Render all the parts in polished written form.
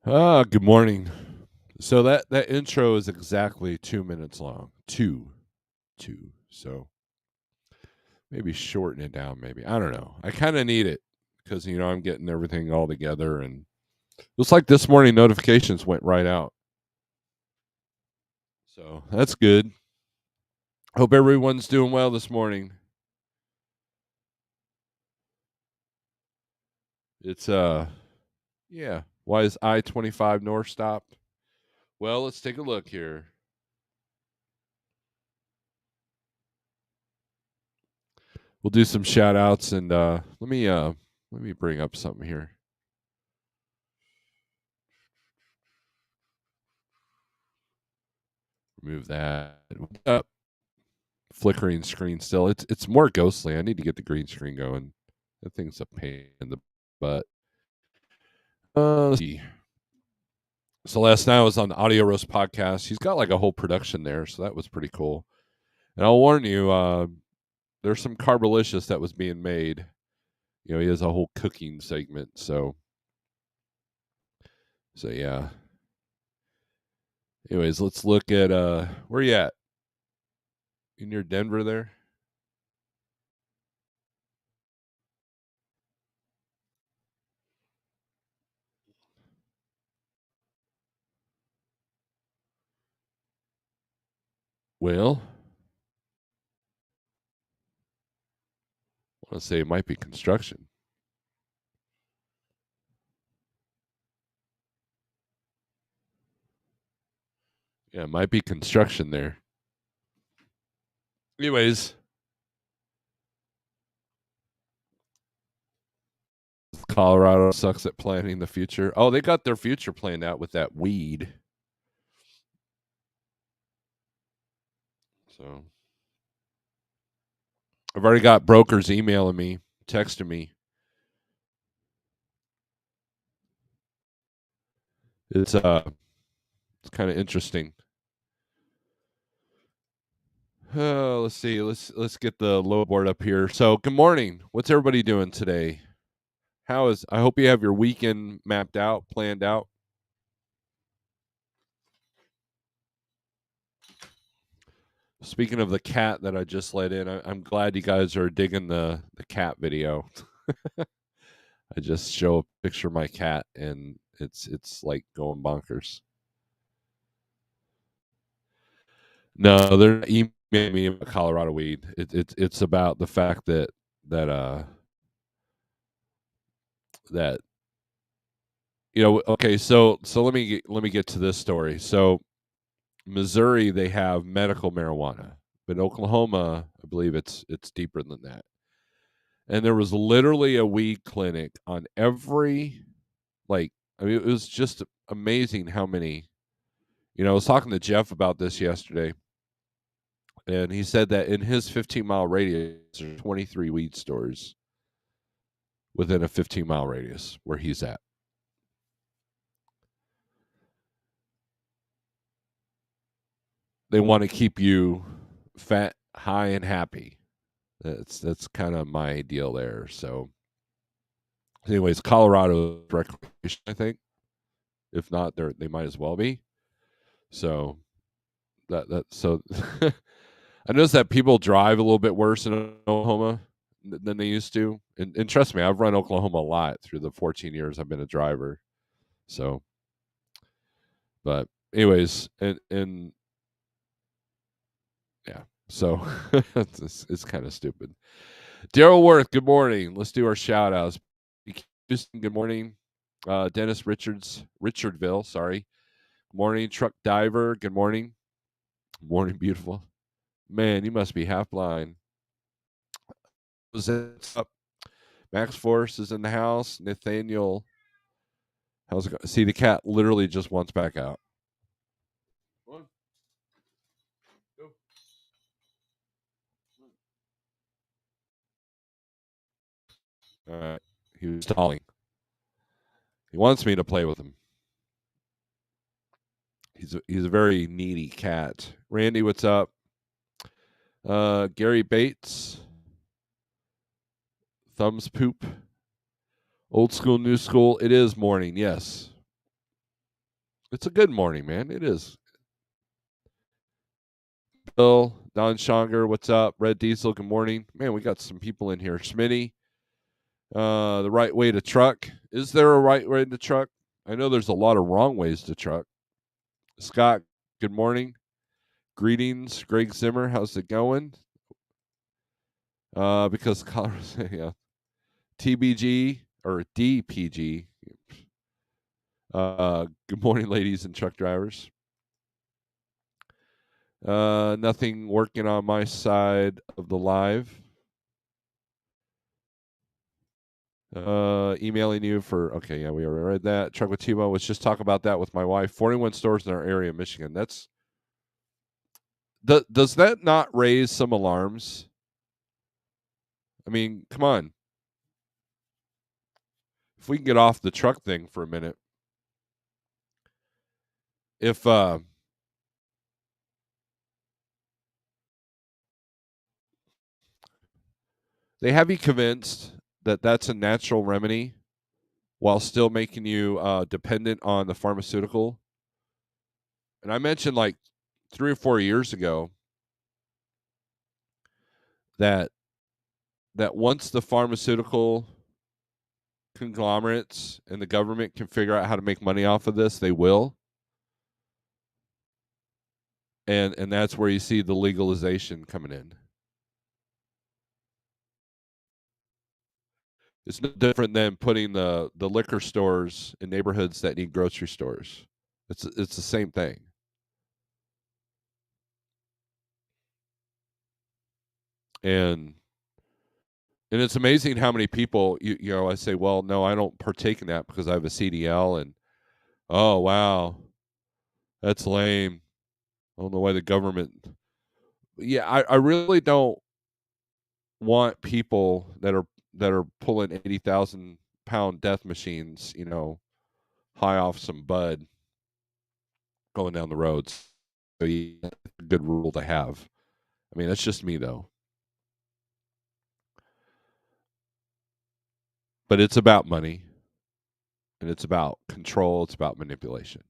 Good morning. So that intro is exactly 2 minutes long. Two. So maybe shorten it down. Maybe I don't know. I kind of need it because I'm getting everything all together, and looks like this morning notifications went right out. So that's good. Hope everyone's doing well this morning. It's yeah. Why is I-25 North stopped? Well, let's take a look here. We'll do some shout outs and let me bring up something here. Remove that. Flickering screen still. It's more ghostly. I need to get the green screen going. That thing's a pain in the butt. Let's see. So last night I was on the Audio Roast podcast. He's got like a whole production there, so that was pretty cool. And I'll warn you, there's some carbolicious that was being made. He has a whole cooking segment. So yeah. Anyways, let's look at where you at? You near Denver there? Well, I want to say it might be construction. Yeah, it might be construction there. Anyways, Colorado sucks at planning the future. Oh, they got their future planned out with that weed. So I've already got brokers emailing me, texting me. It's kind of interesting. Let's see. Let's get the low board up here. So, good morning. What's everybody doing today? I hope you have your weekend mapped out, planned out. Speaking of the cat that I just let in, I'm glad you guys are digging the cat video. I just show a picture of my cat and it's like going bonkers. No, they're not emailing me about Colorado weed. It's about the fact that that okay, so let me get to this story. So Missouri, they have medical marijuana, but Oklahoma, I believe it's deeper than that. And there was literally a weed clinic on every, like, I mean, it was just amazing how many. I was talking to Jeff about this yesterday, and he said that in his 15-mile radius, there's 23 weed stores within a 15-mile radius where he's at. They want to keep you fat, high, and happy. That's kind of my deal there. So, anyways, Colorado recreation, I think. If not, they might as well be. So so I noticed that people drive a little bit worse in Oklahoma than they used to. And trust me, I've run Oklahoma a lot through the 14 years I've been a driver. So, but anyways, and yeah, so it's kind of stupid. Daryl Worth, good morning. Let's do our shout outs. Houston, good morning. Dennis Richardville, sorry. Good morning. Truck Diver, good morning. Morning, beautiful. Man, you must be half blind. What's up? Max Force is in the house. Nathaniel, how's it going? See, the cat literally just wants back out. Come on, go. All right. He was stalling. He wants me to play with him. He's a very needy cat. Randy, what's up? Gary Bates, thumbs poop. Old school, new school. It is morning. Yes. It's a good morning, man. It is. Bill, Don Shonger, what's up? Red Diesel, good morning. Man, we got some people in here. Smitty, the right way to truck. Is there a right way to truck? I know there's a lot of wrong ways to truck. Scott, good morning. Greetings, Greg Zimmer. How's it going? Because Colorado, yeah, TBG or DPG. Good morning, ladies and truck drivers. Nothing working on my side of the live. Emailing you for okay, yeah, we already read that. Truck with Timo was just talk about that with my wife. 41 stores in our area in Michigan. That's does that not raise some alarms? I mean, come on. If we can get off the truck thing for a minute. If they have you convinced that that's a natural remedy while still making you dependent on the pharmaceutical. And I mentioned like 3 or 4 years ago that once the pharmaceutical conglomerates and the government can figure out how to make money off of this, they will. And that's where you see the legalization coming in. It's no different than putting the liquor stores in neighborhoods that need grocery stores. It's the same thing. And it's amazing how many people you know I say, well, no, I don't partake in that because I have a CDL, and oh wow, that's lame. I don't know why the government. Yeah, I really don't want people that are pulling 80,000-pound death machines, high off some bud going down the roads. So yeah, that's a good rule to have. I mean, that's just me though. But it's about money and it's about control. It's about manipulation.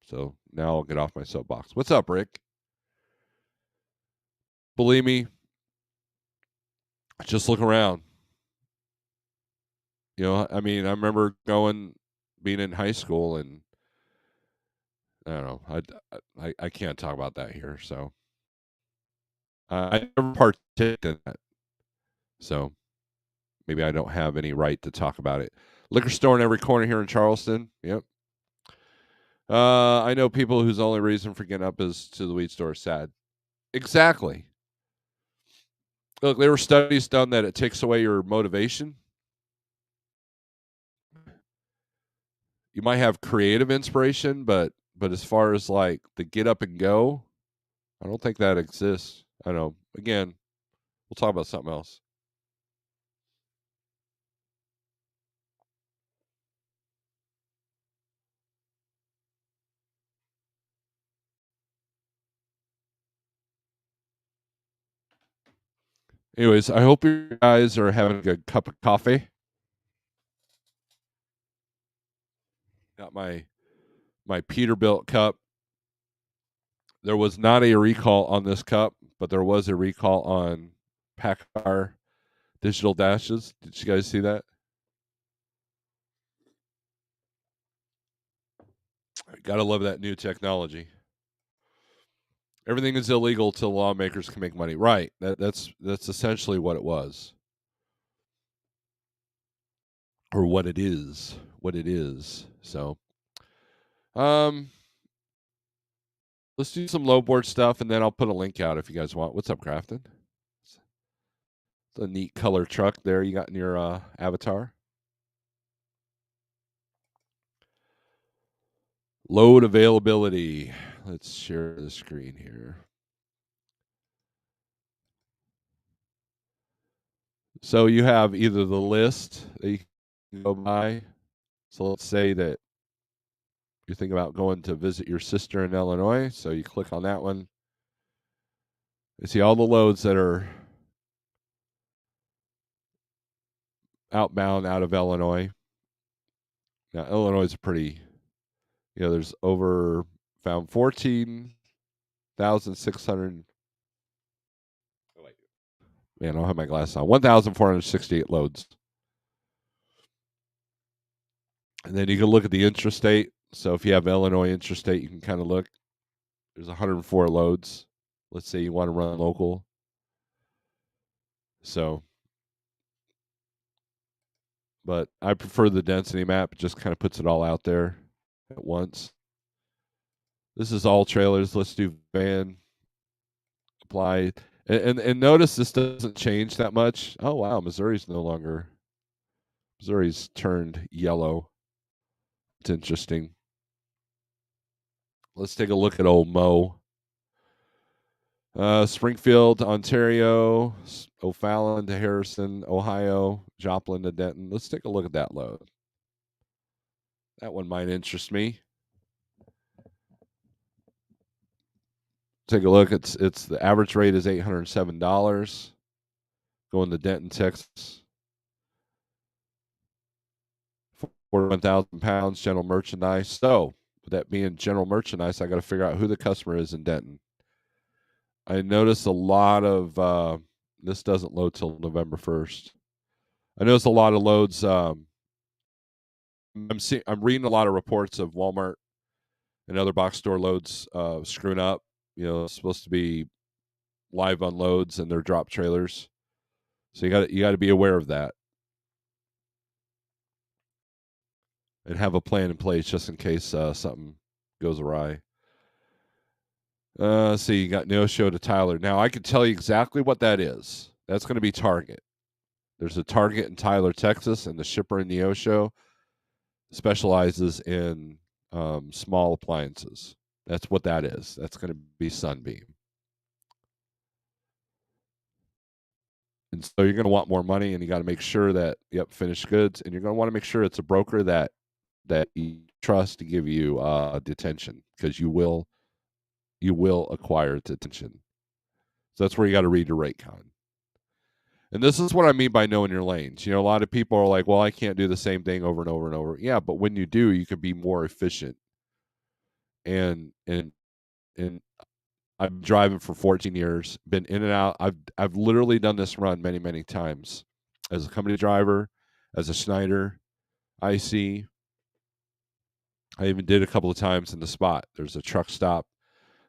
So now I'll get off my soapbox. What's up, Rick? Believe me, just look around. I mean, I remember being in high school, and I don't know. I can't talk about that here. So I never partook in that. So maybe I don't have any right to talk about it. Liquor store in every corner here in Charleston. Yep. I know people whose only reason for getting up is to the weed store. Sad. Exactly. Look, there were studies done that it takes away your motivation. You might have creative inspiration, but as far as like the get up and go, I don't think that exists. I don't know. Again, we'll talk about something else. Anyways, I hope you guys are having a good cup of coffee. Got my Peterbilt cup. There was not a recall on this cup, but there was a recall on Packard digital dashes. Did you guys see that? Gotta love that new technology. Everything is illegal till lawmakers can make money. Right. That's essentially what it was. Or what it is. What it is. So um let's do some low board stuff, and then I'll put a link out if you guys want. What's up, Crafton? It's a neat color truck there you got in your avatar. Load availability. Let's share the screen here. So you have either the list that you can go by. So let's say that you're thinking about going to visit your sister in Illinois. So you click on that one. You see all the loads that are outbound out of Illinois. Now, Illinois is a pretty, There's over found 14,600. Oh, wait. Man, I don't have my glasses on. 1,468 loads. And then you can look at the intrastate. So if you have Illinois intrastate, you can kind of look. There's 104 loads. Let's say you want to run local. So, but I prefer the density map. It just kind of puts it all out there at once. This is all trailers. Let's do van apply. And notice this doesn't change that much. Oh wow, Missouri's turned yellow. It's interesting. Let's take a look at old Mo. Springfield, Ontario, O'Fallon to Harrison, Ohio, Joplin to Denton. Let's take a look at that load. That one might interest me. Take a look. It's the average rate is $807. Going to Denton, Texas. 41,000 pounds, general merchandise. So, with that being general merchandise, I got to figure out who the customer is in Denton. I noticed a lot of this doesn't load till November 1st. I noticed a lot of loads. I'm reading a lot of reports of Walmart and other box store loads screwing up. It's supposed to be live unloads and they're drop trailers. So you got to be aware of that and have a plan in place just in case something goes awry. See, you got no-show to Tyler. Now I can tell you exactly what that is. That's going to be Target. There's a Target in Tyler, Texas, and the shipper in Neosho specializes in small appliances. That's what that is. That's going to be Sunbeam. And so you're going to want more money, and you got to make sure that finished goods, and you're going to want to make sure it's a broker that you trust to give you detention, because you will acquire detention. So that's where you got to read your rate con. And this is what I mean by knowing your lanes. A lot of people are like, well, I can't do the same thing over and over and over. Yeah, but when you do, you can be more efficient. And I've been driving for 14 years, been in and out. I've literally done this run many, many times as a company driver, as a Schneider, IC. I even did a couple of times in the spot. There's a truck stop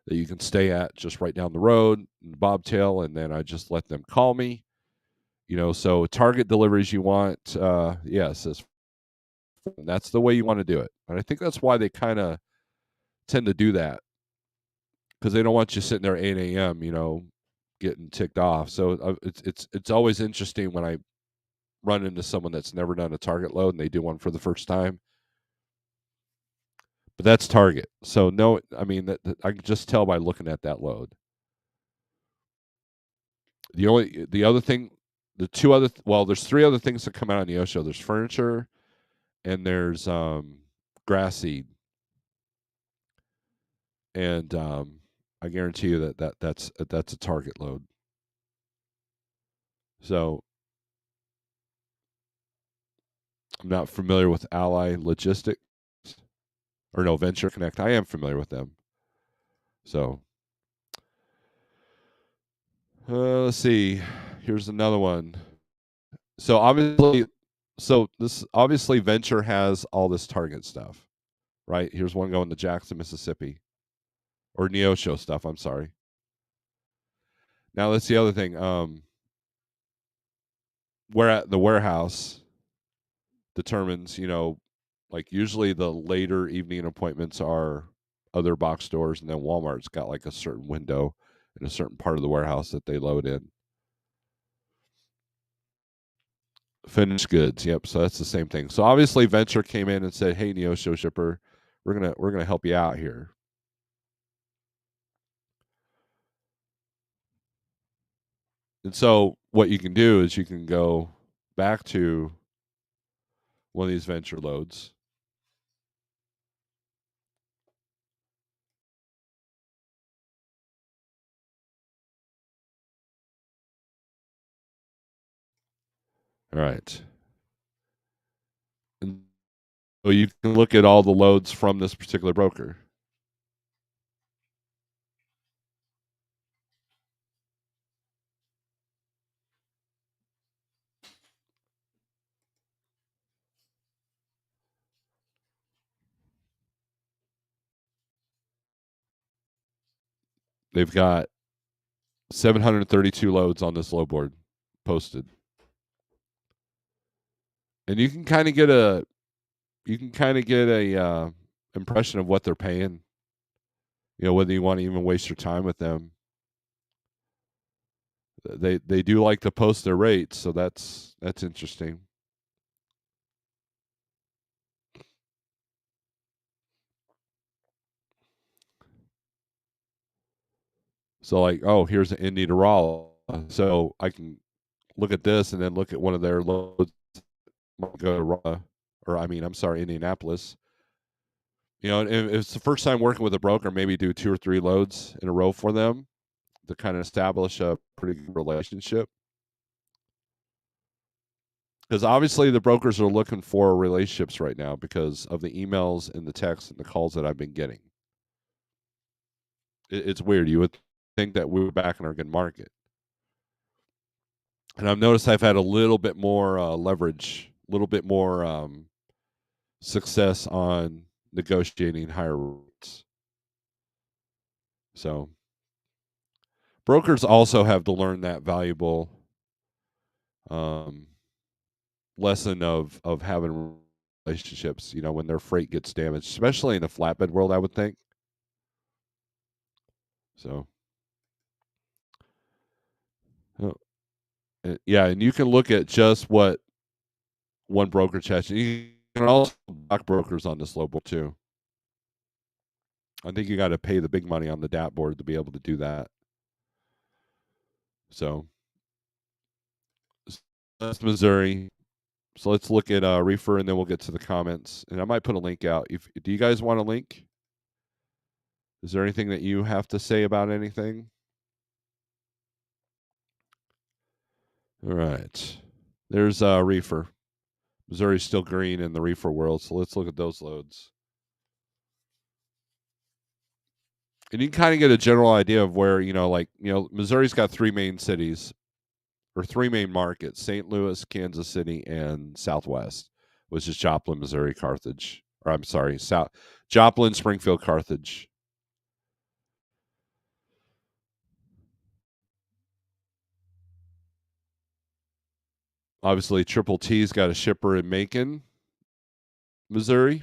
that you can stay at just right down the road in the bobtail, and then I just let them call me. So target deliveries you want, yes, that's the way you want to do it. And I think that's why they kind of tend to do that, because they don't want you sitting there at 8 a.m., getting ticked off. So it's always interesting when I run into someone that's never done a target load and they do one for the first time. But that's Target. So no, I mean that I can just tell by looking at that load. The other thing, there's three other things that come out on the Osho. There's furniture, and there's grass seed, and I guarantee you that's a Target load. So I'm not familiar with Ally Logistics or no Venture Connect. I am familiar with them. So let's see. Here's another one. So obviously Venture has all this Target stuff, right? Here's one going to Jackson, Mississippi, or Neosho stuff. I'm sorry. Now that's the other thing. Where at the warehouse determines, like usually the later evening appointments are other box stores, and then Walmart's got like a certain window in a certain part of the warehouse that they load in. Finished goods, yep. So that's the same thing. So obviously Venture came in and said, "Hey, Neosho shipper, we're gonna help you out here." And so what you can do is you can go back to one of these Venture loads. All right. And So you can look at all the loads from this particular broker. They've got 732 loads on this load board posted. And you can kind of get a impression of what they're paying. Whether you want to even waste your time with them. They do like to post their rates, so that's interesting. So like, oh, here's an Indy to Raleigh. So I can look at this and then look at one of their loads. Go to Raleigh, or I mean, I'm sorry, Indianapolis. And if it's the first time working with a broker, maybe do 2 or 3 loads in a row for them to kind of establish a pretty good relationship. Because obviously the brokers are looking for relationships right now because of the emails and the texts and the calls that I've been getting. It's weird. You would think that we were back in our good market. And I've noticed I've had a little bit more leverage, a little bit more success on negotiating higher rates. So brokers also have to learn that valuable um, lesson of having relationships. When their freight gets damaged, especially in the flatbed world, I would think. So, oh, yeah, and you can look at just what one broker has. You can also block brokers on this low board too. I think you got to pay the big money on the DAT board to be able to do that. So that's Missouri. So let's look at reefer, and then we'll get to the comments. And I might put a link out. Do you guys want a link? Is there anything that you have to say about anything? All right. There's reefer. Missouri's still green in the reefer world, so let's look at those loads. And you can kind of get a general idea of where, Missouri's got 3 main cities or 3 main markets: St. Louis, Kansas City, and Southwest, which is Joplin, Missouri, Carthage. Or I'm sorry, Joplin, Springfield, Carthage. Obviously, Triple T's got a shipper in Macon, Missouri.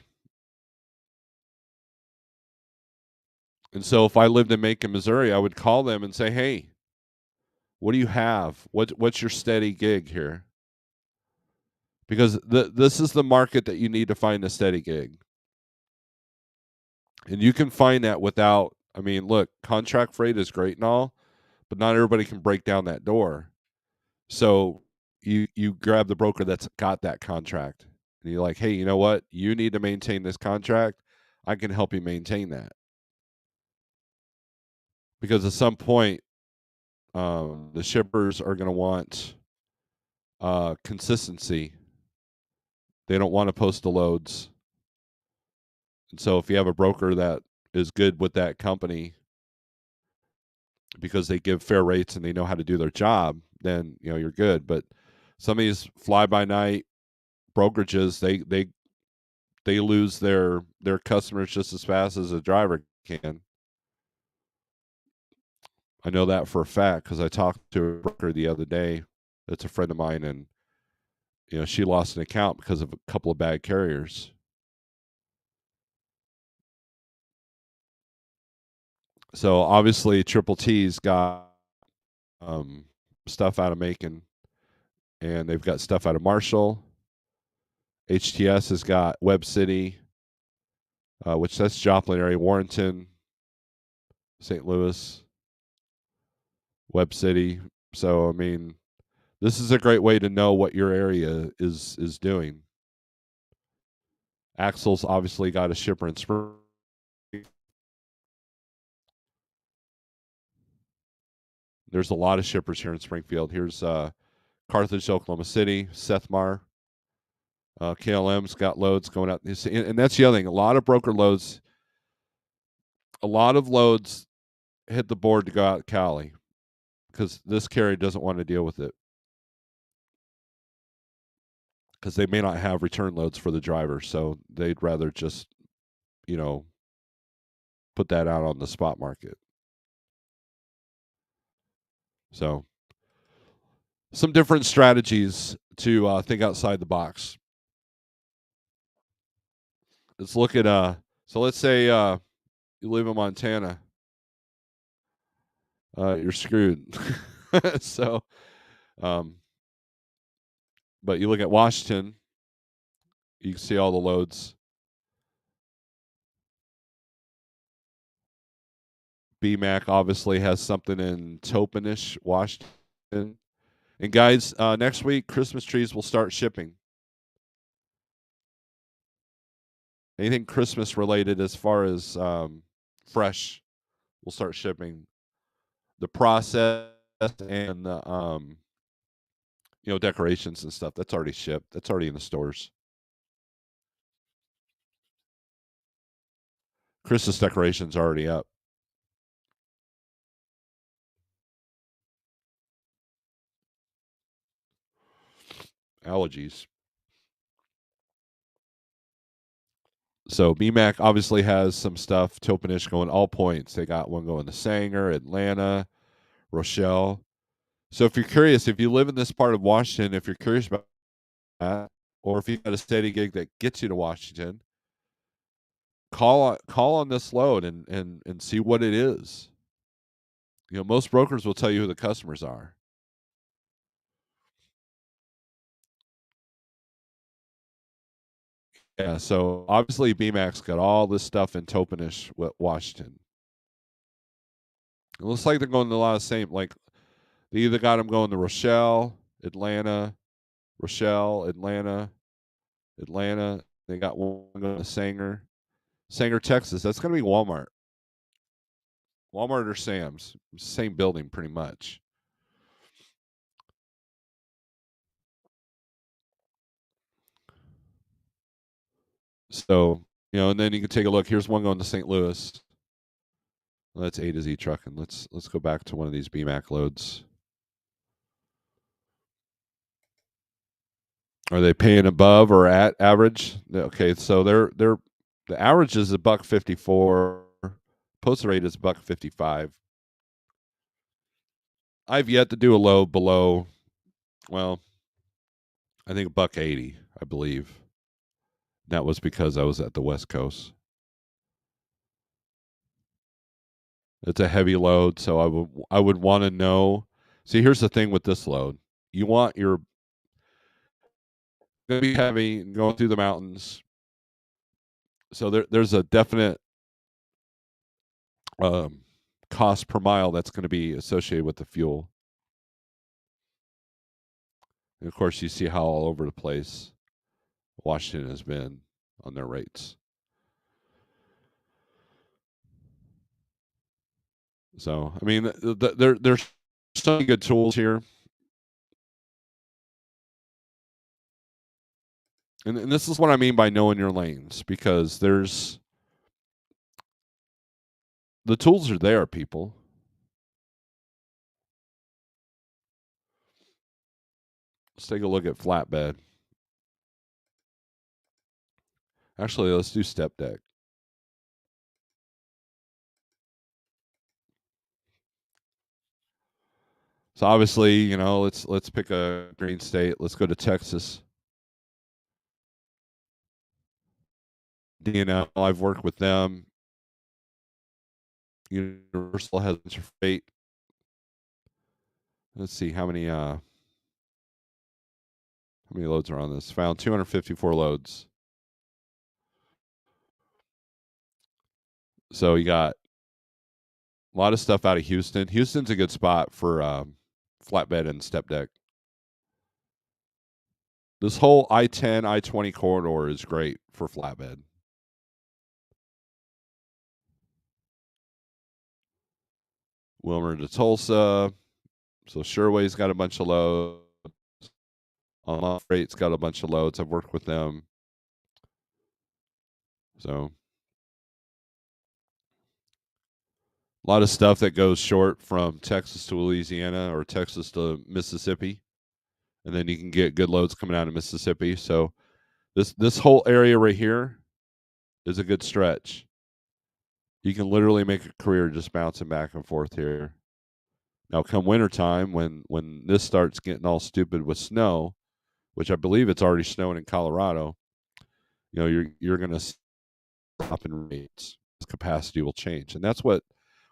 And so if I lived in Macon, Missouri, I would call them and say, "Hey, what do you have? What's your steady gig here?" Because this is the market that you need to find a steady gig. And you can find that without, I mean, look, contract freight is great and all, but not everybody can break down that door. So you grab the broker that's got that contract. And you're like, "Hey, you know what? You need to maintain this contract. I can help you maintain that." Because at some point, the shippers are going to want consistency. They don't want to post the loads. And so if you have a broker that is good with that company because they give fair rates and they know how to do their job, then you're good. But some of these fly by night brokerages, they lose their customers just as fast as a driver can. I know that for a fact because I talked to a broker the other day. That's a friend of mine, and she lost an account because of a couple of bad carriers. So obviously, Triple T's got stuff out of Macon, and they've got stuff out of Marshall. HTS has got Webb City, which that's Joplin area, Warrenton, St. Louis, Webb City. So I mean, this is a great way to know what your area is doing. Axel's obviously got a shipper in Spring. There's a lot of shippers here in Springfield. Here's Carthage, Oklahoma City, Seth Mar. KLM's got loads going out, and that's the other thing. A lot of broker loads, a lot of loads hit the board to go out to Cali because this carrier doesn't want to deal with it because they may not have return loads for the driver, so they'd rather just you know put that out on the spot market. So some different strategies to think outside the box. Let's look at so let's say you live in Montana, you're screwed. So um but you look at Washington, you can see all the loads. BMAC obviously has something in Topanish, Washington. And guys, next week Christmas trees will start shipping. Anything Christmas related as far as fresh will start shipping. The process and the decorations and stuff, that's already shipped. That's already in the stores. Christmas decorations are already up. Allergies. So BMAC obviously has some stuff. Topanish going all points. They got one going to Sanger, Atlanta, Rochelle. So if you're curious, if you live in this part of Washington, if you're curious about that, or if you've got a steady gig that gets you to Washington, call on this load and see what it is. Most brokers will tell you who the customers are. Yeah, so obviously BMAX got all this stuff in Topanish, Washington. It looks like they're going to a lot of same. Like they either got them going to Rochelle, Atlanta, Rochelle, Atlanta, Atlanta. They got one going to Sanger, Texas. That's going to be Walmart. Walmart or Sam's, same building pretty much. So, and then you can take a look. Here's one going to St. Louis. Well, that's A to Z trucking. Let's go back to one of these BMAC loads. Are they paying above or at average? Okay, so they're the average is $1.54. Post rate is $1.55. I've yet to do a low below. Well, I think $1.80. I believe that was because I was at the West Coast. It's a heavy load, so I would want to know. See, here's the thing with this load: you want your going to be heavy going through the mountains, so there's a definite um, cost per mile that's going to be associated with the fuel. And of course, you see how all over the place Washington has been on their rates. So, I mean, there's so many good tools here. And this is what I mean by knowing your lanes, because the tools are there, people. Let's take a look at flatbed. Actually, let's do step deck. So obviously, let's pick a green state. Let's go to Texas. DNL, I've worked with them. Universal has freight. Let's see how many loads are on this. Found 254 loads. So you got a lot of stuff out of Houston. Houston's a good spot for flatbed and step deck. This whole I-10, I-20 corridor is great for flatbed. Wilmer to Tulsa. So Sherway's got a bunch of loads. Online Freight's got a bunch of loads. I've worked with them. So a lot of stuff that goes short from Texas to Louisiana or Texas to Mississippi. And then you can get good loads coming out of Mississippi. So this whole area right here is a good stretch. You can literally make a career just bouncing back and forth here. Now, come wintertime, when this starts getting all stupid with snow, which I believe it's already snowing in Colorado, you're going to stop in rates. Capacity will change, and that's what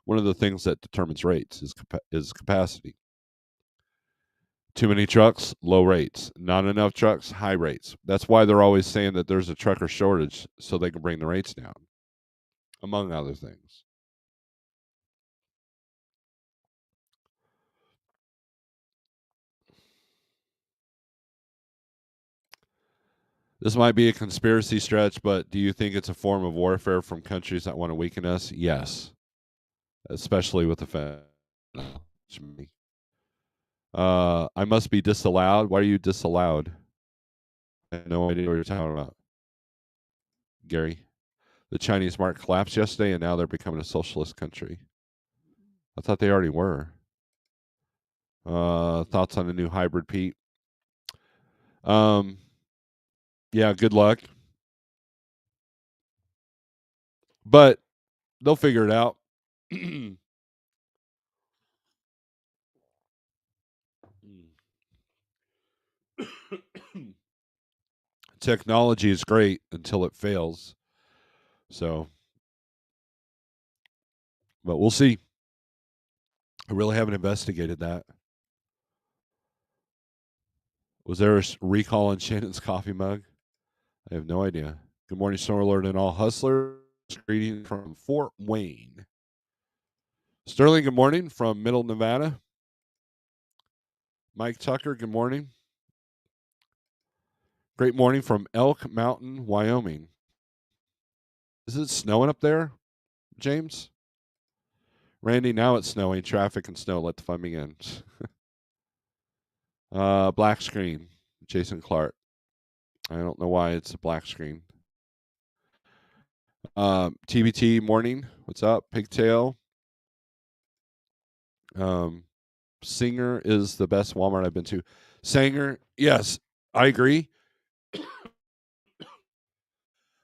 one of the things that determines rates is capacity. Too many trucks, low rates. Not enough trucks, high rates. That's why they're always saying that there's a trucker shortage so they can bring the rates down, among other things. This might be a conspiracy stretch, but do you think it's a form of warfare from countries that want to weaken us? Yes, especially with the Fed. I must be disallowed. Why are you disallowed? I have no idea what you're talking about, Gary. The Chinese market collapsed yesterday, and now they're becoming a socialist country. I thought they already were. Thoughts on the new hybrid, Pete? Yeah, good luck. But they'll figure it out. Technology is great until it fails. So, but we'll see. I really haven't investigated that. Was there a recall on Shannon's coffee mug? I have no idea. Good morning, Snorelord and all hustlers. Greetings from Fort Wayne. Sterling, good morning from Middle Nevada. Mike Tucker, good morning. Great morning from Elk Mountain, Wyoming. Is it snowing up there, James? Randy, now it's snowing. Traffic and snow. Let the fun begin. Black screen. Jason Clark. I don't know why it's a black screen. TBT morning. What's up? Pigtail. Singer is the best Walmart I've been to. Sanger, yes, I agree.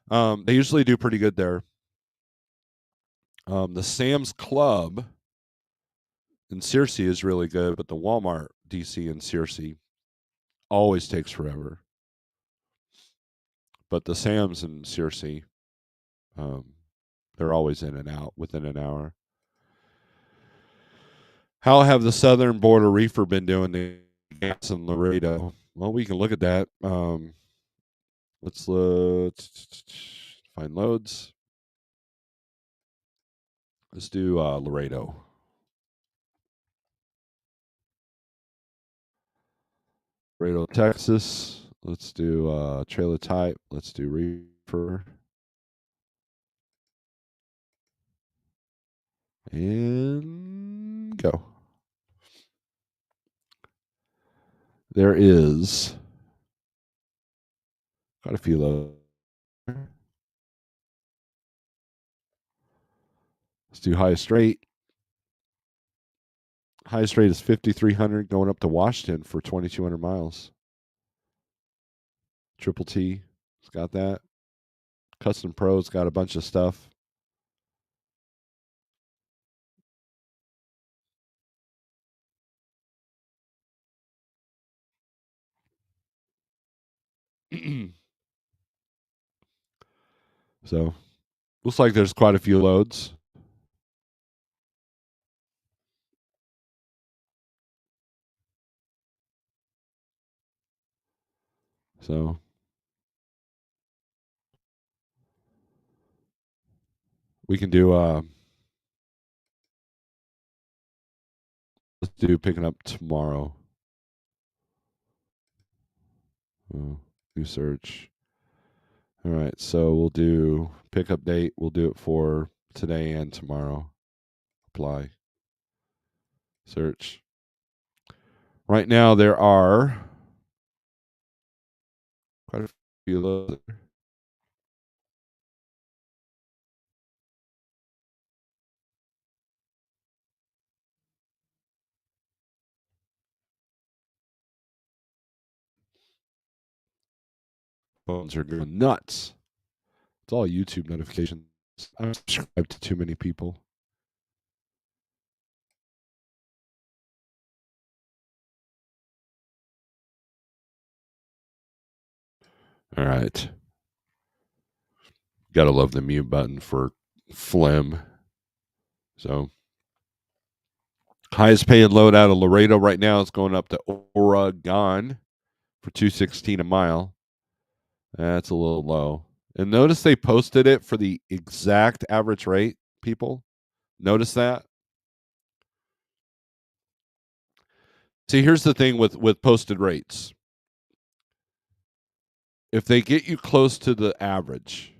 They usually do pretty good there. The Sam's Club in Searcy is really good, but the Walmart DC in Searcy always takes forever. But the Sam's in Searcy, they're always in and out within an hour. How have the southern border reefer been doing the gas in Laredo? Well, we can look at that. Let's find loads. Let's do Laredo. Laredo, Texas. Let's do trailer type. Let's do reefer. And go. There is quite a few loads. Let's do highest rate. Highest rate is 5,300 going up to Washington for 2,200 miles. Triple T, it's got that. Custom Pro's got a bunch of stuff. So, looks like there's quite a few loads. So, we can do let's do picking up tomorrow. New search. All right, so we'll do pickup date. We'll do it for today and tomorrow. Apply. Search. Right now there are Quite a few loads there. Phones are going nuts. It's all YouTube notifications. I'm subscribed to too many people. All right. Gotta love the mute button for phlegm. So, highest paying load out of Laredo right now is going up to Oregon for 216 a mile. That's a little low. And notice they posted it for the exact average rate, people. Notice that? See, here's the thing with posted rates. If they get you close to the average,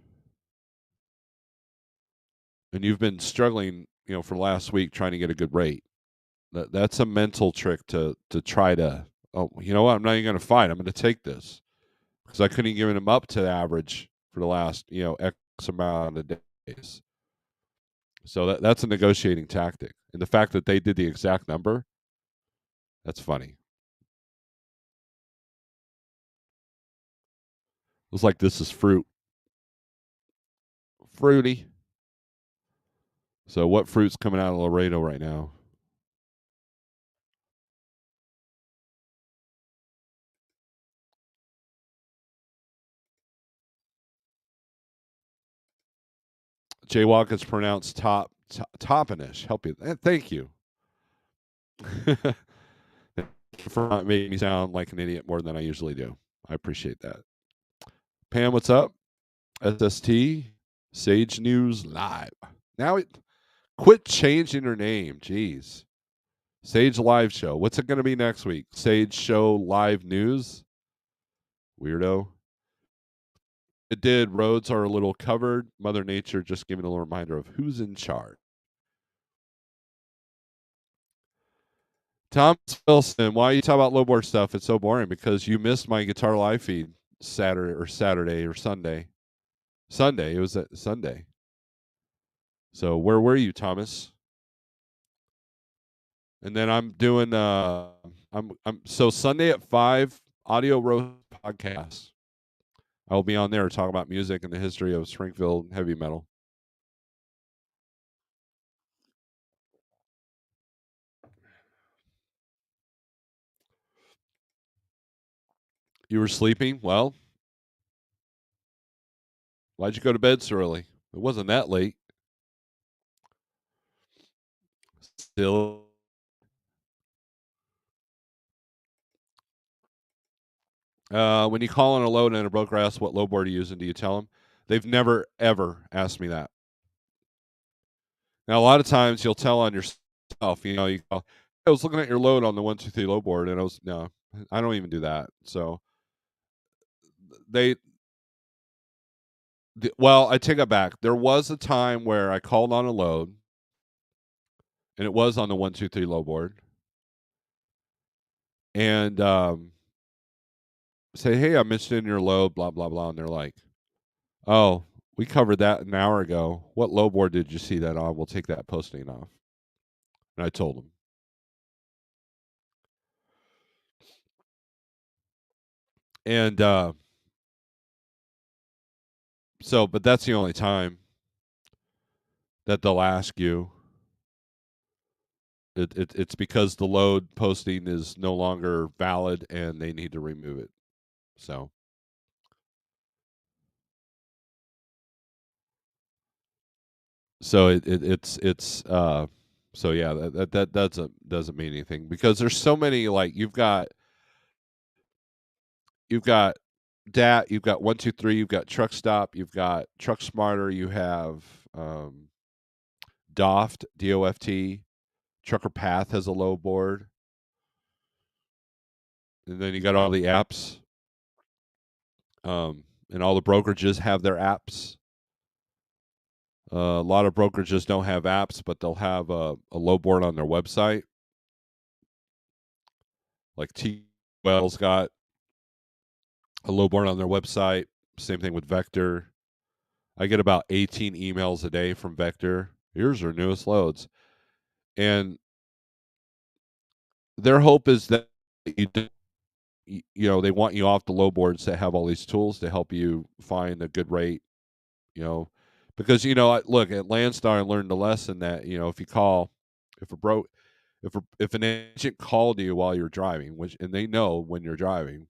and you've been struggling, for last week trying to get a good rate, that's a mental trick to try to. Oh, you know what? I'm not even going to fight. I'm going to take this because I couldn't give them up to the average for the last X amount of days. So that's a negotiating tactic, and the fact that they did the exact number, that's funny. It's like this is fruity. So what fruit's coming out of Laredo right now? Jaywalk is pronounced Toppenish. Help you. Thank you. For not making me sound like an idiot more than I usually do. I appreciate that. Pam, what's up? SST Sage News Live. Now quit changing her name. Jeez. Sage Live Show. What's it going to be next week? Sage Show Live News? Weirdo. It did. Roads are a little covered. Mother Nature just giving a little reminder of who's in charge. Thomas Wilson, why you talk about lowboard stuff? It's so boring because you missed my Guitar Live feed Saturday or Sunday. Sunday. It was Sunday. So where were you, Thomas? And then I'm doing I'm so Sunday at 5 Audio Roast podcast. I will be on there talking about music and the history of Springfield heavy metal. You were sleeping? Well, why'd you go to bed so early? It wasn't that late. Still. When you call on a load and a broker asks what low board are you using, do you tell them? They've never, ever asked me that. Now, a lot of times you'll tell on yourself, you go, I was looking at your load on the 123 low board, and no, I don't even do that. So well, I take it back. There was a time where I called on a load, and it was on the 123 low board, and say, hey, I'm interested in your load, blah, blah, blah. And they're like, oh, we covered that an hour ago. What low board did you see that on? We'll take that posting off. And I told them. And but that's the only time that they'll ask you. It's because the load posting is no longer valid and they need to remove it. So it's so yeah, that doesn't mean anything because there's so many, like you've got DAT, you've got 123, you've got Truck Stop, you've got Truck Smarter, you have DOFT, DOFT, Trucker Path has a low board, and then you got all the apps, and all the brokerages have their apps. A lot of brokerages don't have apps, but they'll have a low board on their website. Like T Well's got a low board on their website. Same thing with Vector. I get about 18 emails a day from Vector. Here's our newest loads. And their hope is that they want you off the low boards that have all these tools to help you find a good rate, you know, because look, at Landstar I learned the lesson that if you call, if a bro if an agent called you while you're driving, which and they know when you're driving,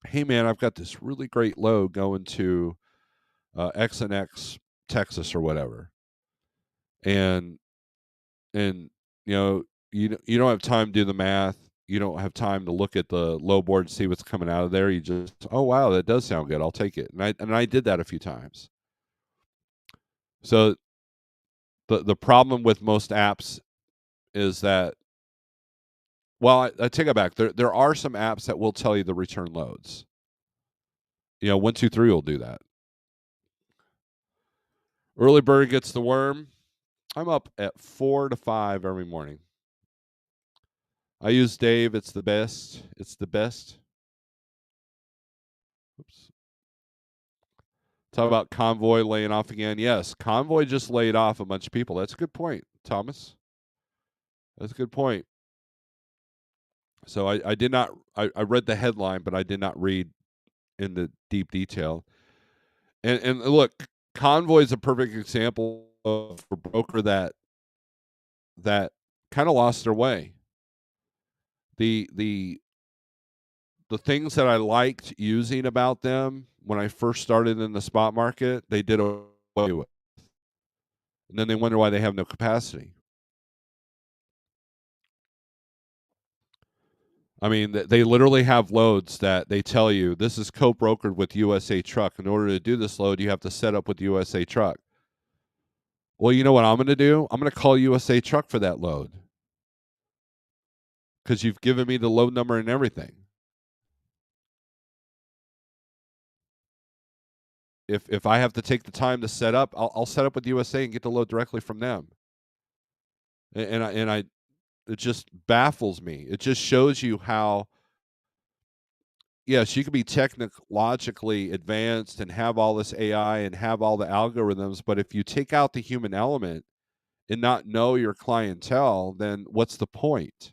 hey man, I've got this really great load going to X and X Texas or whatever, and and you don't have time to do the math. You don't have time to look at the low board and see what's coming out of there. You just, oh wow, that does sound good. I'll take it. And I did that a few times. So the problem with most apps is that, well, I take it back. There are some apps that will tell you the return loads. 123 will do that. Early bird gets the worm. I'm up at 4 to 5 every morning. I use Dave. It's the best. It's the best. Oops. Talk about Convoy laying off again. Yes, Convoy just laid off a bunch of people. That's a good point, Thomas. That's a good point. So I did not. I read the headline, but I did not read in the deep detail. And look, Convoy is a perfect example of a broker that kind of lost their way. The things that I liked using about them when I first started in the spot market, they did away with. And then they wonder why they have no capacity. I mean, they literally have loads that they tell you this is co-brokered with USA Truck. In order to do this load, you have to set up with USA Truck. Well, you know what I'm going to do? I'm going to call USA Truck for that load because you've given me the load number and everything. If I have to take the time to set up, I'll set up with USA and get the load directly from them. And it just baffles me. It just shows you how, yes, you can be technologically advanced and have all this AI and have all the algorithms, but if you take out the human element and not know your clientele, then what's the point?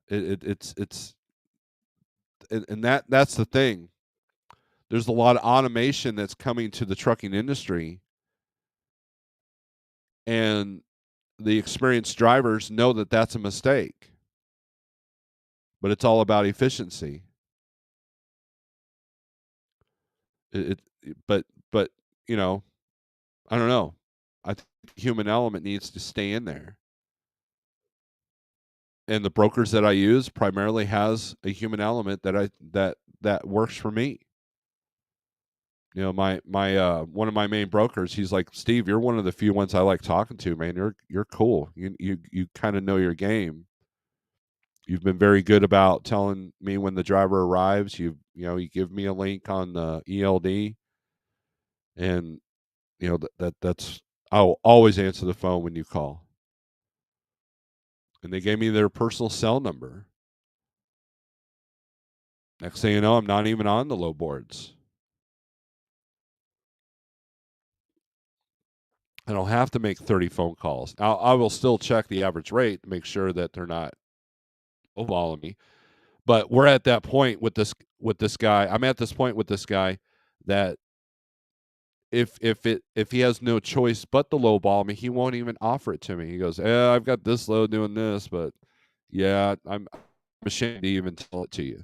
It's and that's the thing. There's a lot of automation that's coming to the trucking industry, and the experienced drivers know that that's a mistake. But it's all about efficiency. But you know, I don't know. I think the human element needs to stay in there. And the brokers that I use primarily has a human element that works for me. My one of my main brokers, he's like, Steve, you're one of the few ones I like talking to, man. You're cool. You kind of know your game. You've been very good about telling me when the driver arrives. You give me a link on the ELD, and that's I'll always answer the phone when you call. And they gave me their personal cell number. Next thing you know, I'm not even on the low boards. I don't have to make 30 phone calls. Now, I will still check the average rate to make sure that they're not lowballing me. But we're at that point with this guy. I'm at this point with this guy that if he has no choice but to lowball me, he won't even offer it to me. He goes, I've got this load doing this, but yeah, I'm ashamed to even tell it to you.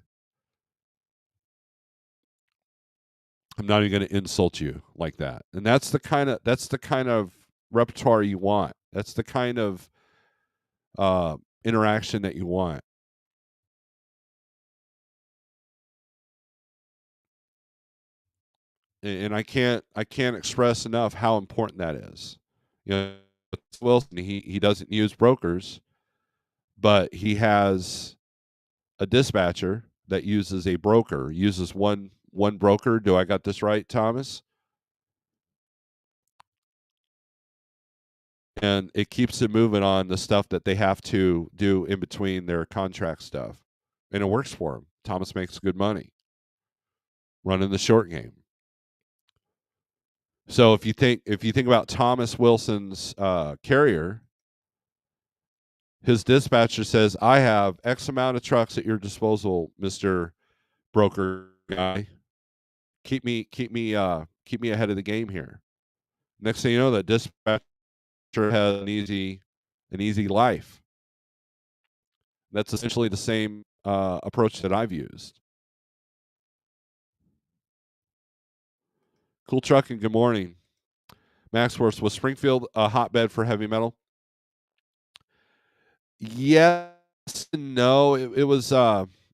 I'm not even going to insult you like that. And that's the kind of repertoire you want. That's the kind of interaction that you want. And I can't express enough how important that is. Wilson, he doesn't use brokers, but he has a dispatcher that uses a broker, uses one broker. Do I got this right, Thomas? and it keeps it moving on the stuff that they have to do in between their contract stuff, and it works for him. Thomas makes good money running the short game. So if you think about Thomas Wilson's carrier, his dispatcher says, "I have X amount of trucks at your disposal, Mister Broker guy. Keep me ahead of the game here." Next thing you know, that dispatcher has an easy life. That's essentially the same approach that I've used. Cool trucking. Good morning, Maxworth. Was Springfield a hotbed for heavy metal? Yes and no. It was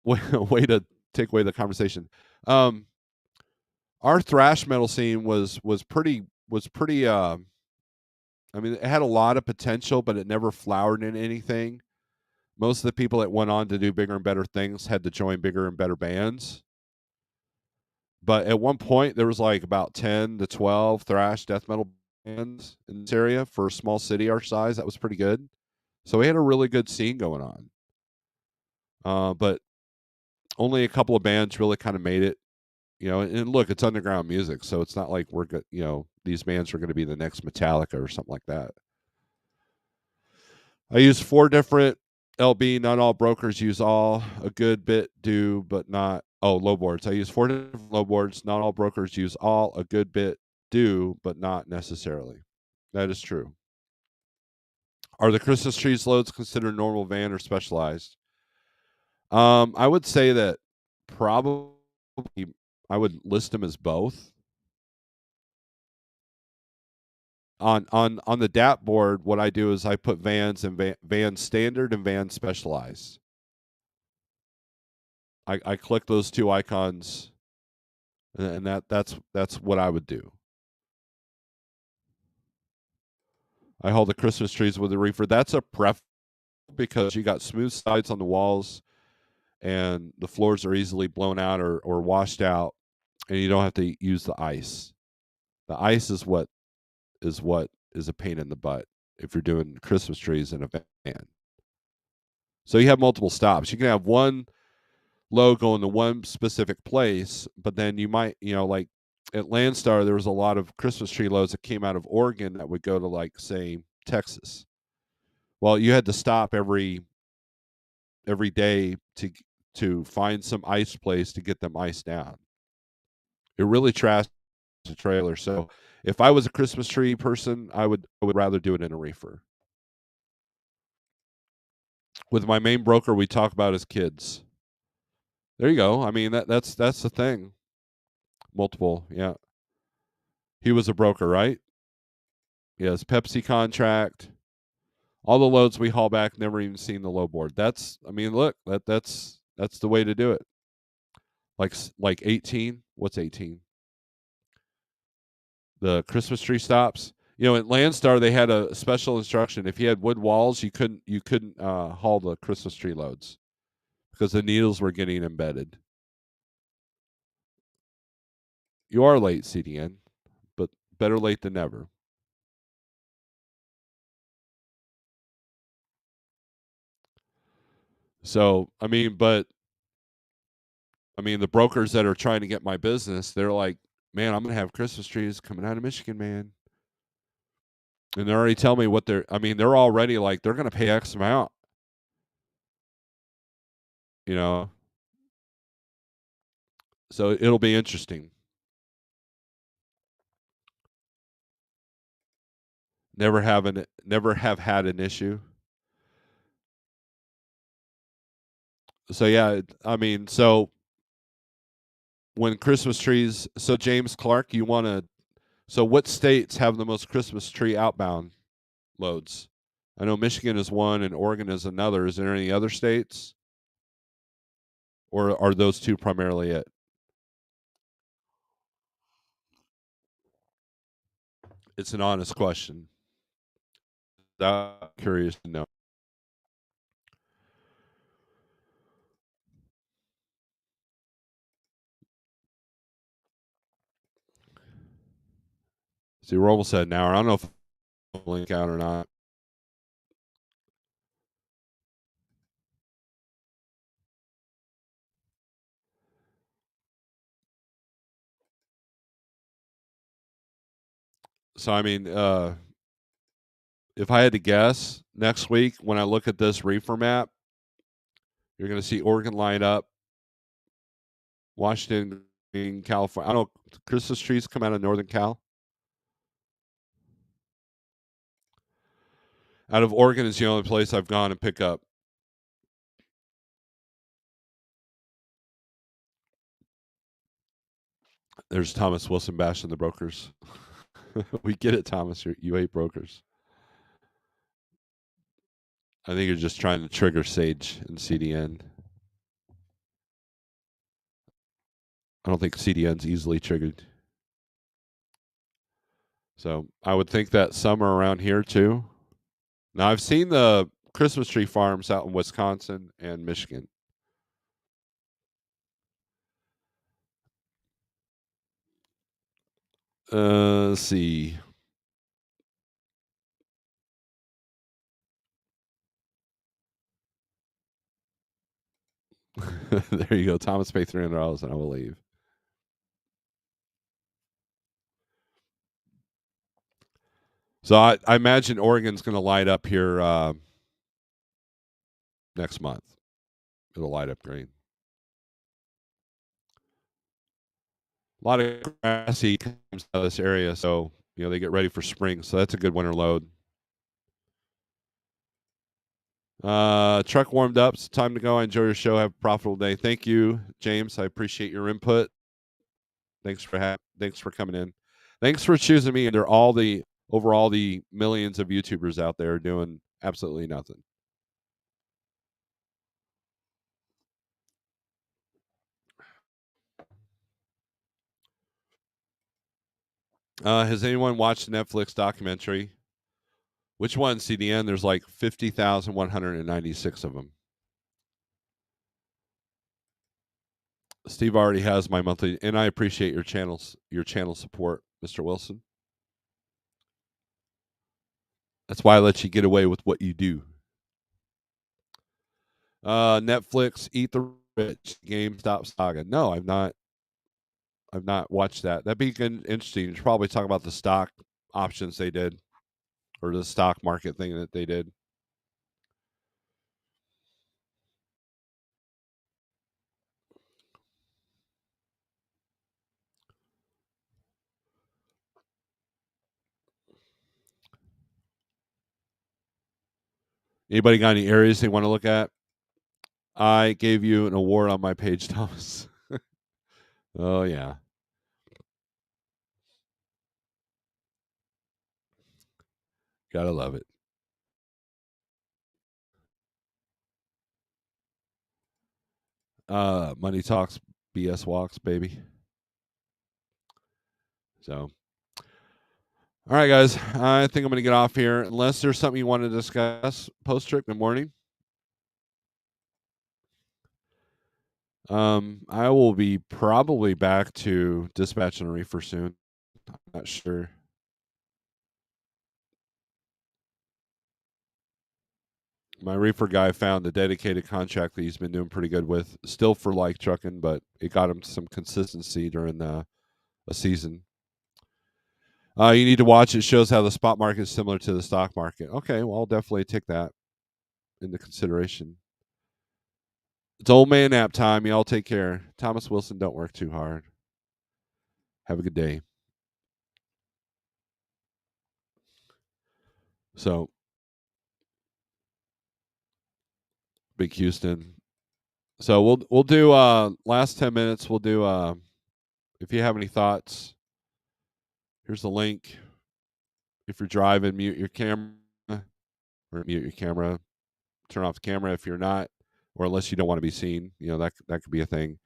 way to take away the conversation. Our thrash metal scene was pretty. I mean, it had a lot of potential, but it never flowered in anything. Most of the people that went on to do bigger and better things had to join bigger and better bands. But at one point, there was like about 10 to 12 thrash death metal bands in this area for a small city our size. That was pretty good. So we had a really good scene going on. But only a couple of bands really kind of made it. And look, it's underground music, so it's not like these bands are going to be the next Metallica or something like that. I use 4 different LB. Not all brokers use all. A good bit do, but not. Oh, low boards. I use 4 different low boards. Not all brokers use all. A good bit do, but not necessarily. That is true. Are the Christmas trees loads considered normal van or specialized? I would say that probably I would list them as both. On the DAP board, what I do is I put vans and van standard and van specialized. I click those 2 icons, and that's what I would do. I haul the Christmas trees with a reefer. That's a pref because you got smooth sides on the walls, and the floors are easily blown out or washed out, and you don't have to use the ice. The ice is what is a pain in the butt if you're doing Christmas trees in a van. So you have multiple stops. You can have one load going to one specific place, but then you might, like at Landstar, there was a lot of Christmas tree loads that came out of Oregon that would go to, like, say, Texas. Well, you had to stop every day to find some ice place to get them iced down. It really trashed the trailer. So if I was a Christmas tree person, I would rather do it in a reefer. With my main broker, we talk about his kids. There you go. I mean, that's the thing. Multiple, yeah. He was a broker, right? Yes, Pepsi contract. All the loads we haul back, never even seen the low board. Look, that's the way to do it. Like 18. What's 18? The Christmas tree stops. At Landstar they had a special instruction. If you had wood walls, you couldn't haul the Christmas tree loads because the needles were getting embedded. You are late, CDN, but better late than never. So, the brokers that are trying to get my business, they're like, "Man, I'm going to have Christmas trees coming out of Michigan, man." And they're already telling me what they're already like, they're going to pay X amount, you know? So it'll be interesting. Never have had an issue. So yeah, so when Christmas trees, so James Clark, so what states have the most Christmas tree outbound loads? I know Michigan is one and Oregon is another. Is there any other states? Or are those 2 primarily it? It's an honest question. I'm curious to know. See, we're almost at an hour. I don't know if I'll link out or not. So I mean, if I had to guess, next week when I look at this reefer map, you're going to see Oregon light up, Washington, California. I don't know. Christmas trees come out of Northern Cal. Out of Oregon is the only place I've gone and pick up. There's Thomas Wilson bashing the brokers. We get it, Thomas. You hate brokers. I think you're just trying to trigger Sage and CDN. I don't think CDN's easily triggered. So I would think that some are around here too. Now I've seen the Christmas tree farms out in Wisconsin and Michigan. Let's see. There you go. Thomas, pay $300 and I will leave. So I imagine Oregon's going to light up here next month. It'll light up green. A lot of grassy comes out of this area, so they get ready for spring. So that's a good winter load. Truck warmed up. It's time to go. I enjoy your show. Have a profitable day. Thank you, James. I appreciate your input. Thanks for coming in. Thanks for choosing me. They're all the millions of YouTubers out there doing absolutely nothing. Has anyone watched the Netflix documentary? Which one, CDN? There's like 50,196 of them. Steve already has my monthly, and I appreciate your channel support, Mr. Wilson. That's why I let you get away with what you do. Netflix, Eat the Rich, GameStop saga. No, I've not watched that. That'd be interesting. You should probably talk about the stock options they did, or the stock market thing that they did. Anybody got any areas they want to look at? I gave you an award on my page, Thomas. Oh yeah, gotta love it. Money talks, BS walks, baby. So, all right, guys. I think I'm going to get off here. Unless there's something you want to discuss, post trip. Good morning. I will be probably back to dispatching a reefer soon. I'm not sure. My reefer guy found a dedicated contract that he's been doing pretty good with, still for like trucking, but it got him some consistency during a season. You need to watch. It shows how the spot market is similar to the stock market. Okay, well, I'll definitely take that into consideration. It's old man nap time. Y'all take care. Thomas Wilson, don't work too hard. Have a good day. So, Big Houston. So we'll do last 10 minutes. We'll do if you have any thoughts, here's the link. If you're driving, mute your camera or mute your camera. Turn off the camera if you're not, or unless you don't want to be seen. That could be a thing.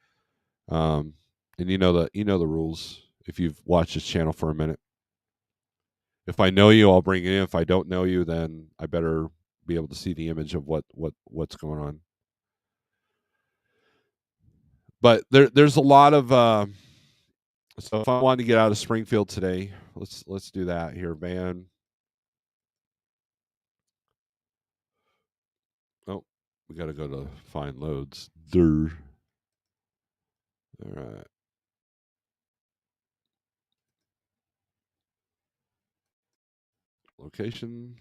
And you know the rules if you've watched this channel for a minute. If I know you, I'll bring it in. If I don't know you, then I better be able to see the image of what's going on. But there's a lot of so if I wanted to get out of Springfield today, let's do that here, Van. Oh, we got to go to find loads. Durr. All right. Location.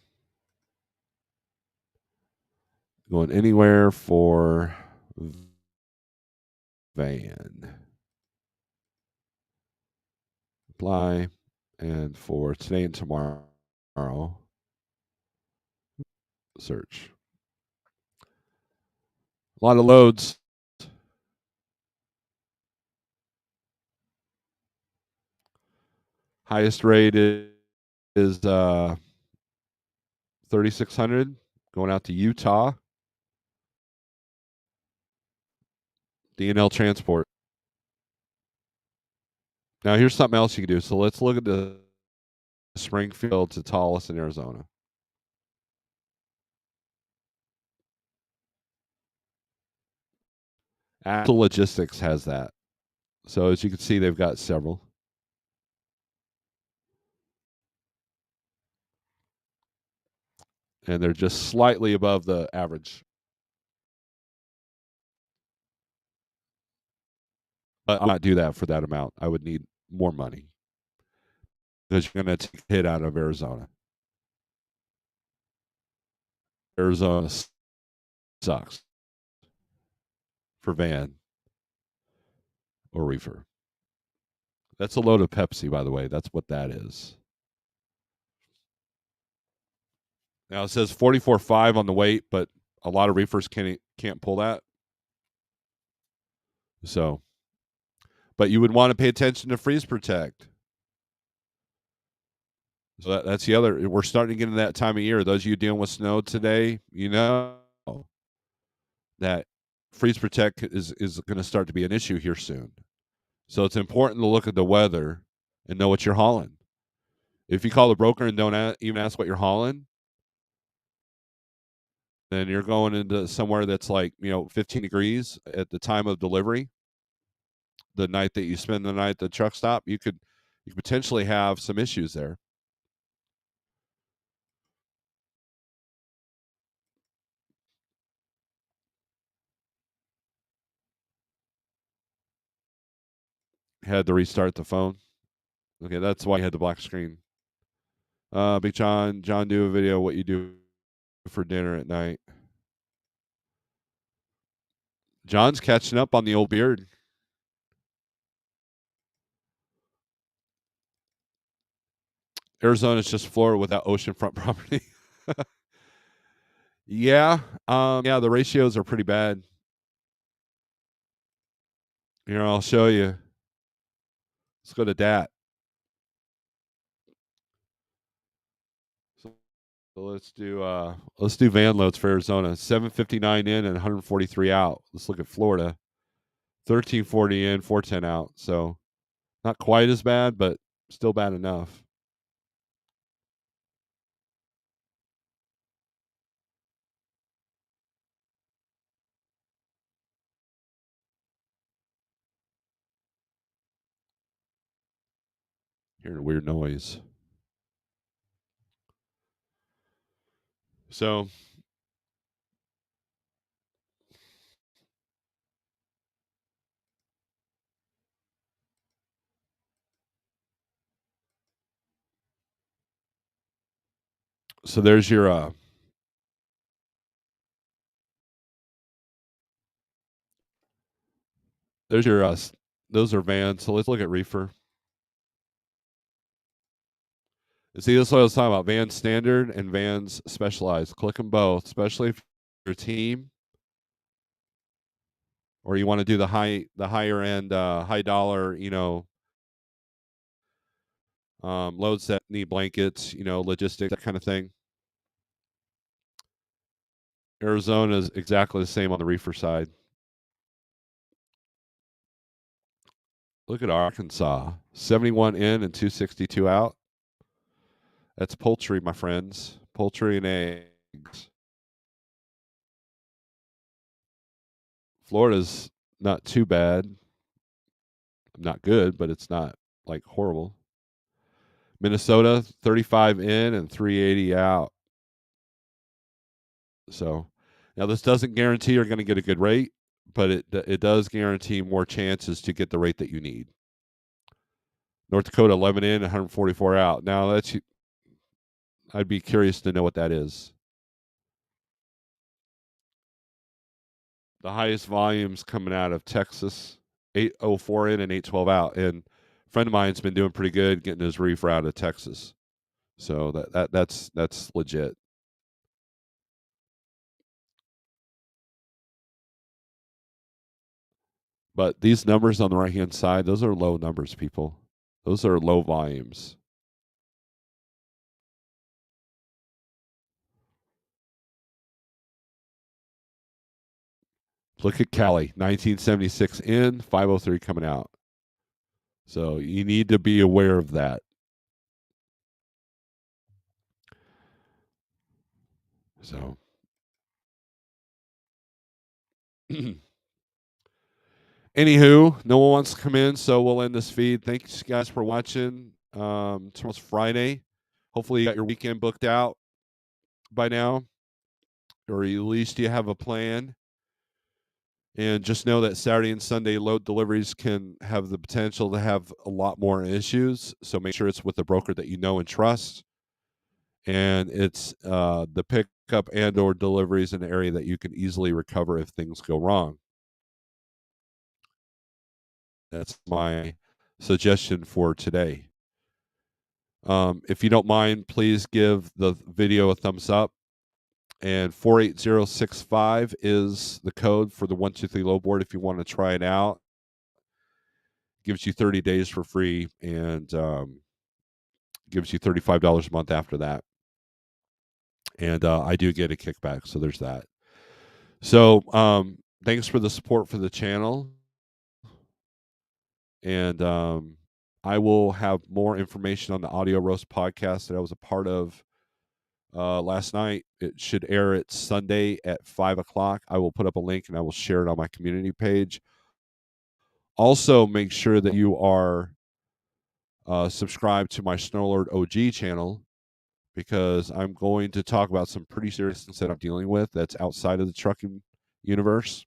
Going anywhere for van. Apply. And for today and tomorrow, search. A lot of loads. Highest rate is 3,600 going out to Utah. D&L Transport. Now here's something else you can do. So let's look at the Springfield to Tallest in Arizona. Axle Logistics has that. So as you can see, they've got several. And they're just slightly above the average. But I'll not do that for that amount. I would need more money because you're going to take a hit out of Arizona. Arizona sucks for van or reefer. That's a load of Pepsi, by the way. That's what that is. Now it says 44.5 on the weight, but a lot of reefers can't pull that. So, but you would want to pay attention to freeze protect. So that's the other. We're starting to get into that time of year. Those of you dealing with snow today, you know that freeze protect is going to start to be an issue here soon. So it's important to look at the weather and know what you're hauling. If you call the broker and don't even ask what you're hauling, then you're going into somewhere that's like 15 degrees at the time of delivery. The night that you spend the night at the truck stop, you could potentially have some issues there. Had to restart the phone. Okay, that's why you had the black screen. Big John, do a video what you do for dinner at night. John's catching up on the old beard. Arizona's just Florida without oceanfront property. Yeah, the ratios are pretty bad. Here, I'll show you. Let's go to DAT. So let's do van loads for Arizona. 759 in and 143 out. Let's look at Florida. 1340 in, 410 out. So not quite as bad, but still bad enough. Hearing a weird noise. So there's your those are vans. So let's look at reefer. See, this is what I was talking about. Vans standard and vans specialized. Click them both, especially if you're a team or you want to do the higher end, high dollar, loads that need blankets, logistics, that kind of thing. Arizona is exactly the same on the reefer side. Look at Arkansas, 71 in and 262 out. That's poultry, my friends. Poultry and eggs. Florida's not too bad. Not good, but it's not like horrible. Minnesota, 35 in and 380 out. So now this doesn't guarantee you're going to get a good rate, but it does guarantee more chances to get the rate that you need. North Dakota, 11 in, 144 out. Now I'd be curious to know what that is. The highest volumes coming out of Texas, 804 in and 812 out. And a friend of mine's been doing pretty good getting his reefer out of Texas. So that's legit. But these numbers on the right hand side, those are low numbers, people. Those are low volumes. Look at Cali, 1976 in, 503 coming out. So you need to be aware of that. So anywho, no one wants to come in, so we'll end this feed. Thanks guys for watching. Tomorrow's Friday. Hopefully you got your weekend booked out by now, or at least you have a plan. And just know that Saturday and Sunday load deliveries can have the potential to have a lot more issues. So make sure it's with a broker that you know and trust. And it's the pickup and or deliveries in an area that you can easily recover if things go wrong. That's my suggestion for today. If you don't mind, please give the video a thumbs up. And 48065 is the code for the 123 low board if you want to try it out. Gives you 30 days for free and gives you $35 a month after that. And I do get a kickback, so there's that. So thanks for the support for the channel. And I will have more information on the Audio Roast podcast that I was a part of last night. It should air at Sunday at 5 o'clock. I will put up a link and I will share it on my community page. Also, make sure that you are subscribed to my Snorelord OG channel, because I'm going to talk about some pretty serious things that I'm dealing with that's outside of the trucking universe.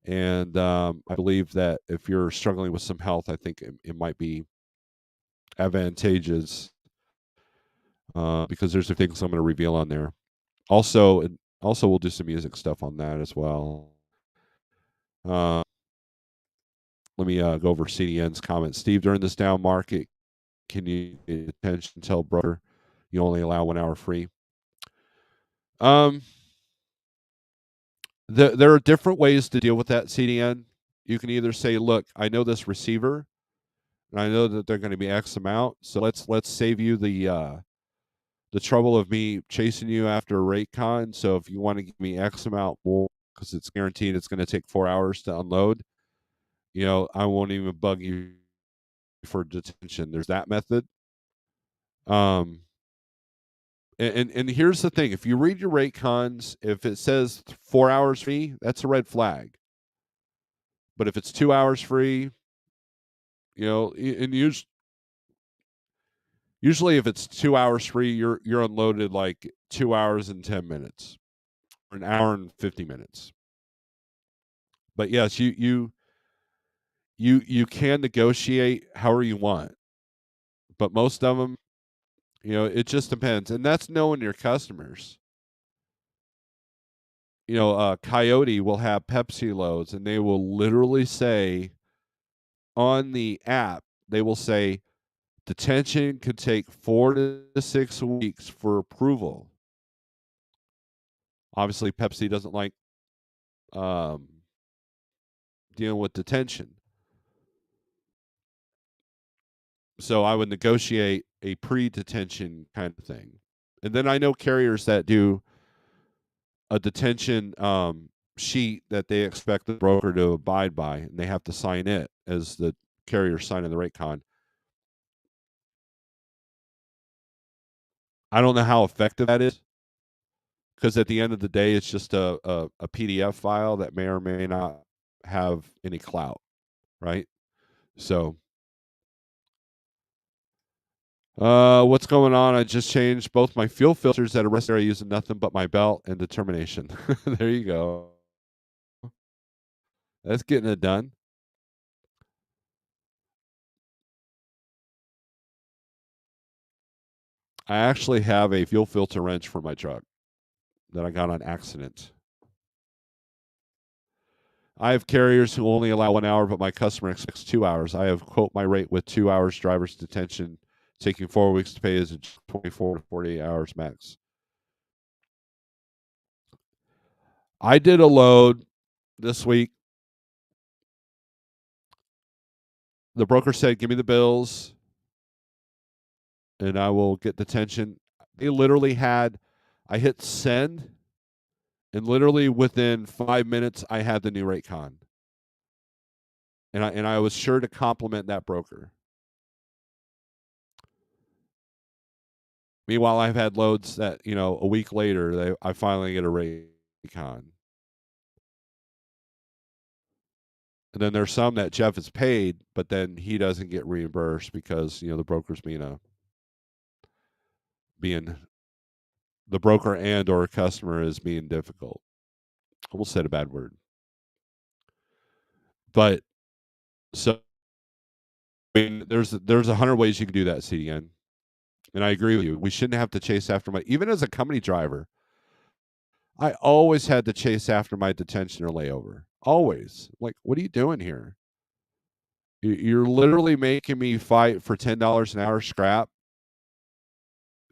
And I believe that if you're struggling with some health, I think it might be advantageous because there's some things I'm going to reveal on there. Also, we'll do some music stuff on that as well. Let me go over CDN's comments. Steve, during this down market, can you pay attention? Tell broker you only allow 1 hour free. There are different ways to deal with that, CDN. You can either say, look, I know this receiver, and I know that they're going to be X amount, so let's save you the trouble of me chasing you after a rate con. So if you want to give me X amount more, because it's guaranteed it's going to take 4 hours to unload, I won't even bug you for detention. There's that method. And here's the thing: if you read your rate cons, if it says 4 hours free, that's a red flag. But if it's 2 hours free, and usually if it's 2 hours free, you're unloaded like 2 hours and 10 minutes, or an hour and 50 minutes. But yes, you can negotiate however you want, but most of them, it just depends, and that's knowing your customers. Coyote will have Pepsi loads, and they will literally say on the app, they will say detention could take 4 to 6 weeks for approval. Obviously, Pepsi doesn't like dealing with detention. So I would negotiate a pre-detention kind of thing. And then I know carriers that do a detention sheet that they expect the broker to abide by, and they have to sign it as the carrier signing the rate con. I don't know how effective that is, because at the end of the day, it's just a PDF file that may or may not have any clout, right? So, what's going on? I just changed both my fuel filters at a rest area using nothing but my belt and determination. There you go. That's getting it done. I actually have a fuel filter wrench for my truck that I got on accident. I have carriers who only allow 1 hour, but my customer expects 2 hours. I have quote my rate with 2 hours driver's detention, taking 4 weeks to pay is 24 to 48 hours max. I did a load this week. The broker said, "Give me the bills, and I will get detention." They literally had, I hit send, and literally within 5 minutes, I had the new rate con, and I was sure to compliment that broker. Meanwhile, I've had loads that a week later, I finally get a rate con, and then there's some that Jeff has paid, but then he doesn't get reimbursed because the broker's being the broker and or customer is being difficult. I almost said a bad word, but so I mean, there's 100 ways you can do that, CDN, and I agree with you. We shouldn't have to chase after my even as a company driver. I always had to chase after my detention or layover. Always. Like, what are you doing here? You're literally making me fight for $10 an hour scrap.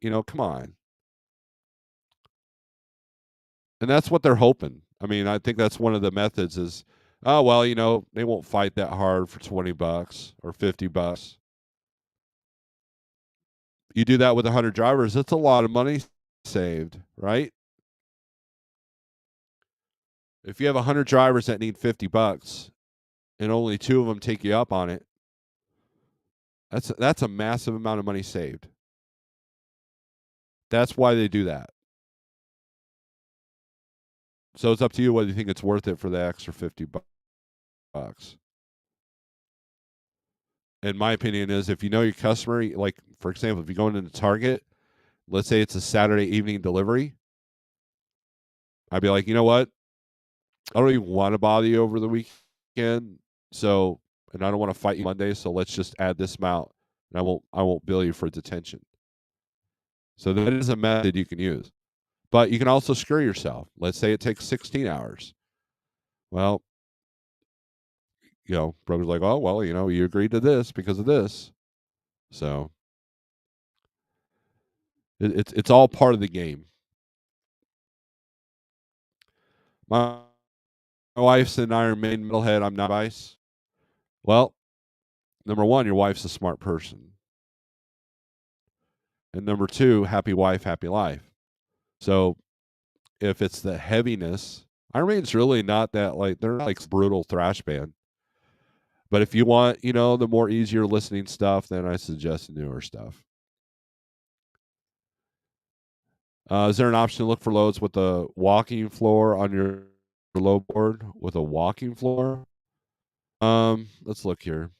Come on. And that's what they're hoping. I mean, I think that's one of the methods is, oh well, they won't fight that hard for $20 or $50. You do that with 100 drivers, that's a lot of money saved, right? If you have 100 drivers that need $50 and only 2 of them take you up on it, that's a massive amount of money saved. That's why they do that. So it's up to you whether you think it's worth it for the extra $50. In my opinion, is if you know your customer, like for example, if you go into Target, let's say it's a Saturday evening delivery, I'd be like, you know what? I don't even want to bother you over the weekend. So, and I don't want to fight you Monday. So let's just add this amount, and I won't bill you for detention. So that is a method you can use, but you can also screw yourself. Let's say it takes 16 hours. Well, brother's like, oh well, you agreed to this because of this. So it's all part of the game. My wife's an Iron Maiden metalhead. I'm not ice. Well, number one, your wife's a smart person. And number two, happy wife, happy life. So if it's the heaviness, Iron Maiden's really not that they're not like brutal thrash band. But if you want, the more easier listening stuff, then I suggest newer stuff. Is there an option to look for loads with a walking floor on your load board with a walking floor? Let's look here.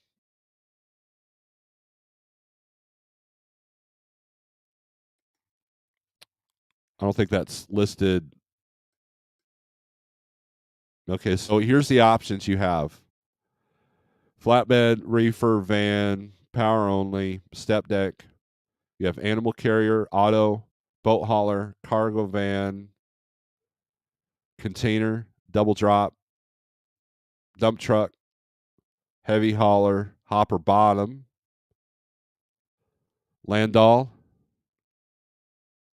I don't think that's listed. Okay, so here's the options you have: flatbed, reefer, van, power only, step deck. You have animal carrier, auto, boat hauler, cargo van, container, double drop, dump truck, heavy hauler, hopper bottom, landau,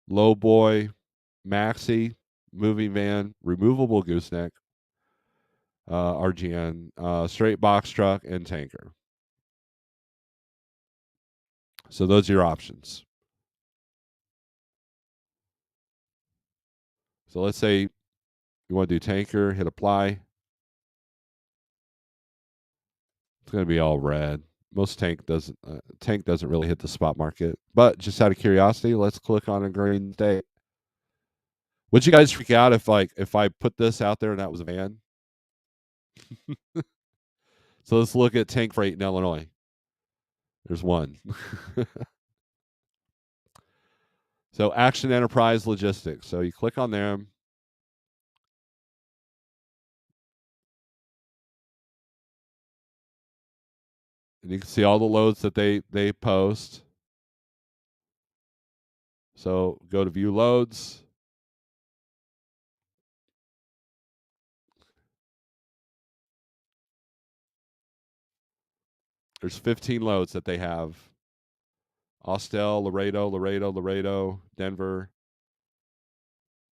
low boy, maxi, moving van, removable gooseneck, RGN, straight box truck, and tanker. So those are your options. So let's say you want to do tanker, hit apply. It's going to be all red. Most tank doesn't really hit the spot market. But just out of curiosity, let's click on a green state. Would you guys freak out if I put this out there and that was a van? So let's look at tank freight in Illinois. There's one. So Action Enterprise Logistics. So you click on them. And you can see all the loads that they post. So go to view loads. There's 15 loads that they have. Austell, Laredo, Denver,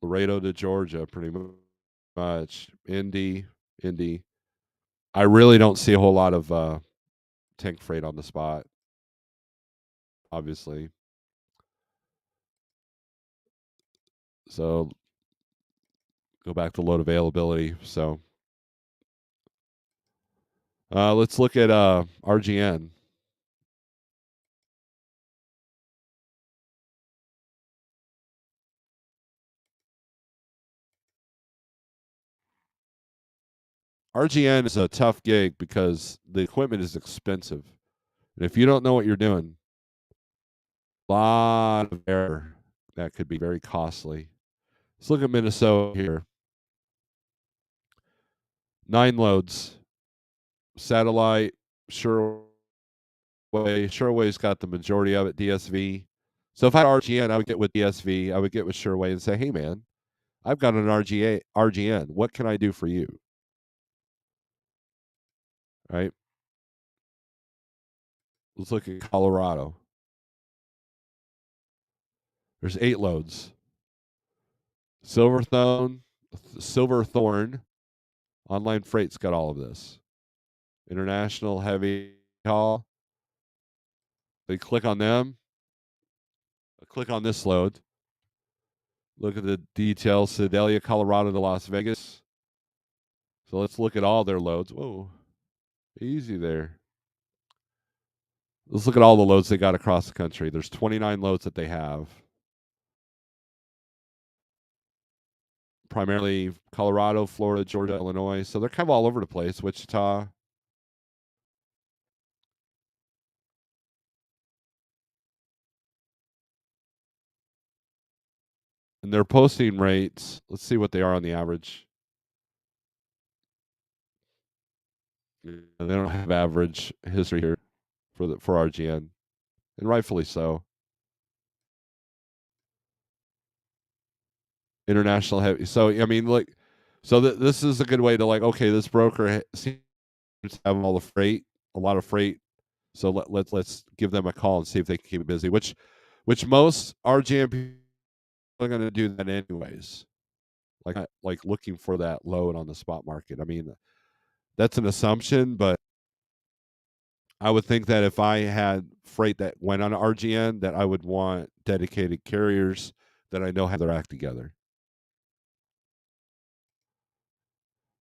Laredo to Georgia, pretty much. Indy. I really don't see a whole lot of tank freight on the spot, obviously. So go back to load availability. So let's look at RGN. RGN is a tough gig because the equipment is expensive. And if you don't know what you're doing, a lot of error that could be very costly. Let's look at Minnesota here. 9 loads. Satellite, Sureway. Sureway's got the majority of it, DSV. So if I had RGN, I would get with DSV. I would get with Sureway and say, hey, man, I've got an RGN. What can I do for you? Right? Let's look at Colorado. There's 8 loads. Silverthorne, Online Freight's got all of this. International Heavy Haul. They click on them. Click on this load. Look at the details. Sedalia, Colorado to Las Vegas. So let's look at all their loads. Whoa. Easy there. Let's look at all the loads they got across the country. There's 29 loads that they have. Primarily Colorado, Florida, Georgia, Illinois. So they're kind of all over the place. Wichita. And their posting rates, let's see what they are on the average. They don't have average history here for RGN, and rightfully so. International heavy. So I mean, like, so this is a good way to like, okay, this broker seems to have all the freight, a lot of freight. So let's give them a call and see if they can keep it busy. Which most RGN people are going to do that anyways. Like looking for that load on the spot market. I mean, that's an assumption, but I would think that if I had freight that went on RGN, that I would want dedicated carriers that I know have their act together.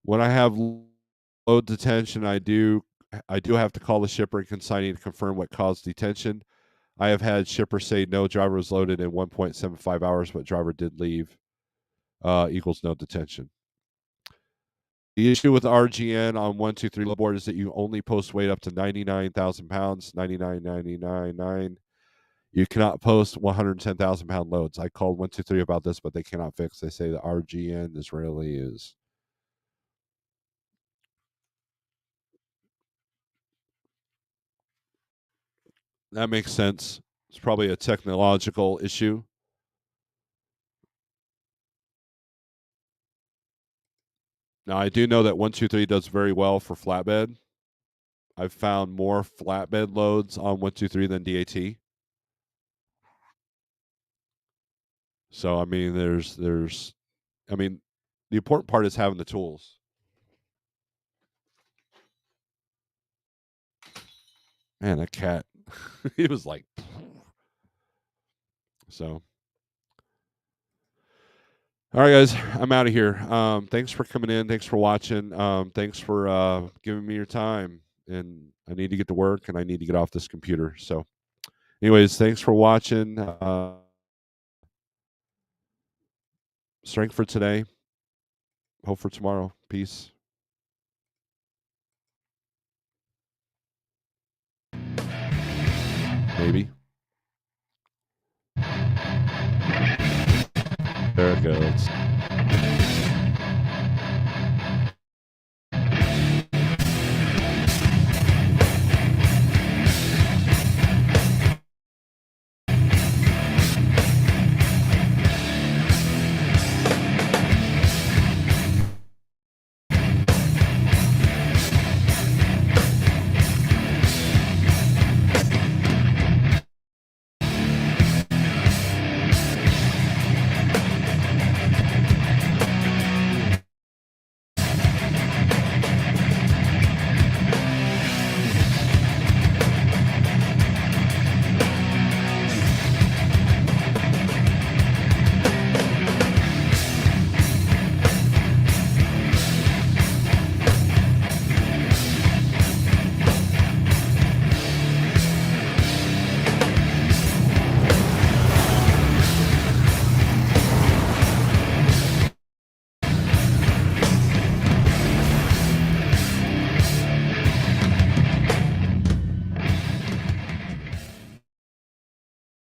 When I have load detention, I do have to call the shipper and consignee to confirm what caused detention. I have had shippers say no, driver was loaded in 1.75 hours, but driver did leave. Equals no detention. The issue with RGN on 123 load board is that you only post weight up to 99,000 pounds, 99,999. You cannot post 110,000 pound loads. I called 123 about this, but they cannot fix. They say the RGN Israeli is. That makes sense. It's probably a technological issue. Now, I do know that 123 does very well for flatbed. I've found more flatbed loads on 123 than DAT. So, I mean, I mean, the important part is having the tools. Man, that cat, he was like, so. All right, guys, I'm out of here. Thanks for coming in. Thanks for watching. Thanks for giving me your time. And I need to get to work and I need to get off this computer. So, anyways, thanks for watching. Strength for today. Hope for tomorrow. Peace. Maybe. There it goes.